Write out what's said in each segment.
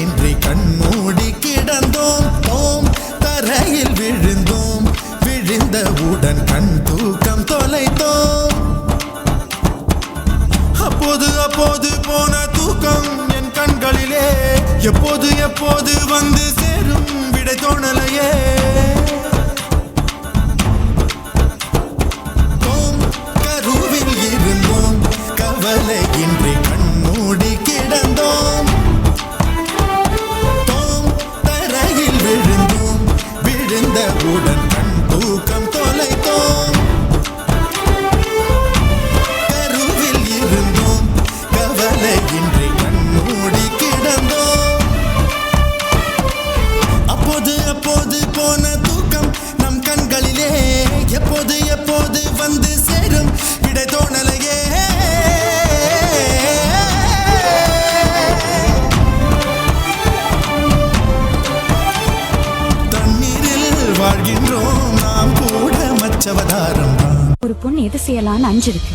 இன்றி கண்மூடி கிடந்தோம், ஓம் தரையில் விழுந்தோம், விழுந்தவுடன் கண் தூக்கம் தொலைத்தோம். அப்போது அப்போது போன தூக்கம் என் கண்களிலே, எப்போது எப்போது வந்து சேரும் விடை தோணலையே. ஓம் கருவில் இருந்தோம், கவலை இன்றி கண்மூடி கிடந்தோம், விழுந்தவுடன் கண் தூக்கம் தொலைத்தோம். கருவில் இருந்தோம், கவலை இன்றி கண்மூடி கிடந்தோம். அப்போது அப்போது போன தூக்கம் நம் கண்களிலே, எப்போது எப்போது வந்து சேரும் விடை தோணலையே. ஒரு பொண்ணு எது செய்யலாம்னு 5 இருக்கு,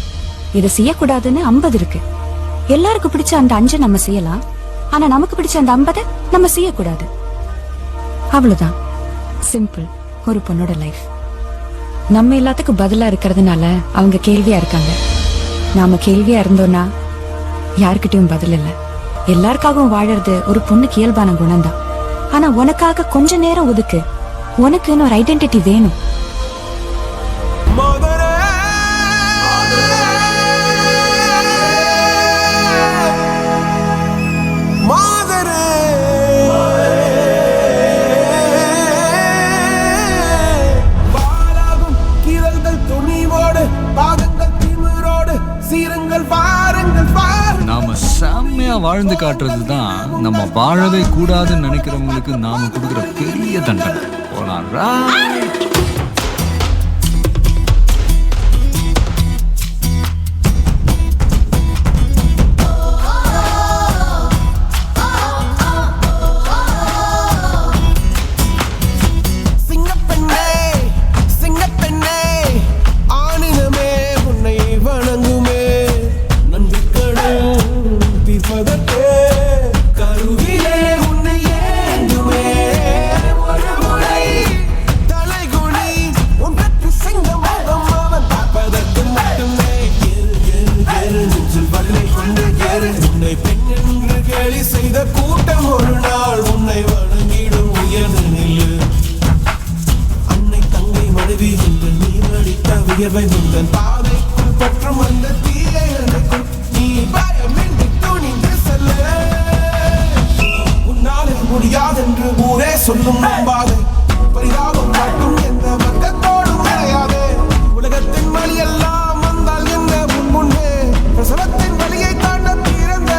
எது செய்யக்கூடாதுன்னு 50 இருக்கு. எல்லாருக்கும் பிடிச்ச அந்த 5 நம்ம செய்யலாம், ஆனா நமக்கு பிடிச்ச அந்த 50 நம்ம செய்யக்கூடாது. அவ்வளவுதான், சிம்பிள் ஒரு பொண்ணோட லைஃப். நம்ம எல்லாத்துக்கும் பதிலா இருக்கிறதுனால அவங்க கேள்வியா இருக்காங்க. நாம கேள்வியா இருந்தோம்னா யாருக்கிட்டையும் பதில் இல்ல. எல்லாருக்காகவும் வாழறது ஒரு பொண்ணுக்கு இயல்பான குணம்தான். ஆனா உனக்காக கொஞ்ச நேரம் ஒதுக்கு, உனக்குன்னு ஒரு ஐடென்டிட்டி வேணும். நாம செம்மையா வாழ்ந்து காட்டுறது தான் நம்ம வாழவே கூடாதுன்னு நினைக்கிறவங்களுக்கு நாம கொடுக்குற பெரிய தண்டனை. செய்த கூட்டம் ஒரு நாள் உன்னை வணங்கிடும் உயர்ந்து நில்லு. அன்னை தங்கை மனைவி என்று நீ நடித்த வியர்வை முந்தன் பாதைக்குள் பற்றும் அந்த தீயை அணைக்கும். நீ பயமின்றி துணிந்து செல்ல, உன்னாலே முடியாதென்று ஊரே சொல்லும் நம்பாதே. பரிதாபம் காட்டும் எந்த வர்க்கத்தோடும் விளையாதே. உலகத்தின் வழி எல்லாம் வந்தால் என்ன முன்னே பிரசவத்தின் வழியை தாண்ட பிறந்த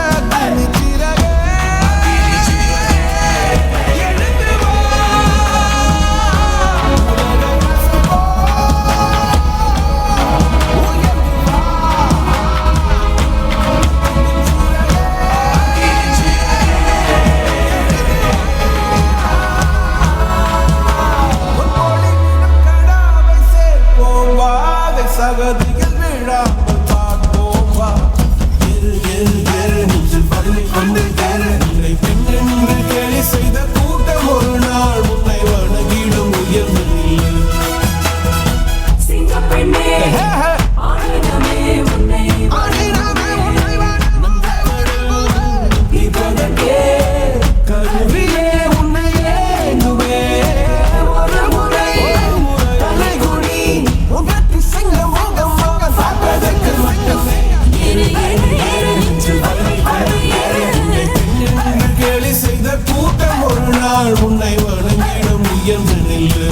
சகதிகள் விழாமல் பார்ப்போம் வா. எரு எரு எரு நெஞ்சில் பள்ளி கொண்டு எரு. உன்னை பெண் என்று கேலி செய்த கூட்டம் ஒரு நாள் உன்னை வணங்கிடும் உயர்ந்து நில்லு. சிங்கப்பெண்ணே ஆணினமே உன்னை இப்பதற்கே கருவிலே உன்னை ஏங்குவே. ஒரு முறை தலைகுனி உங்கத்தி சிங்கம் கேலி செய்த கூட்டம் ஒரு நாள் உன்னை வணங்கிடும் உயர்ந்து நில்லு.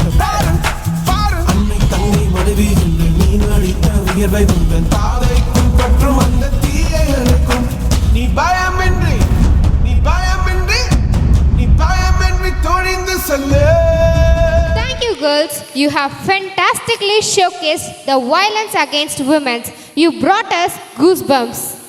அன்னை தங்கை மனைவி என்று நீ நடித்த உயர்வை உந்தன் பாதைக்குள் பற்றும் அந்த தீயை அணைக்கும். நீ பயமின்றி துணிந்து cell. Thank you. girls, you have fantastically showcased the violence against women. You brought us goosebumps.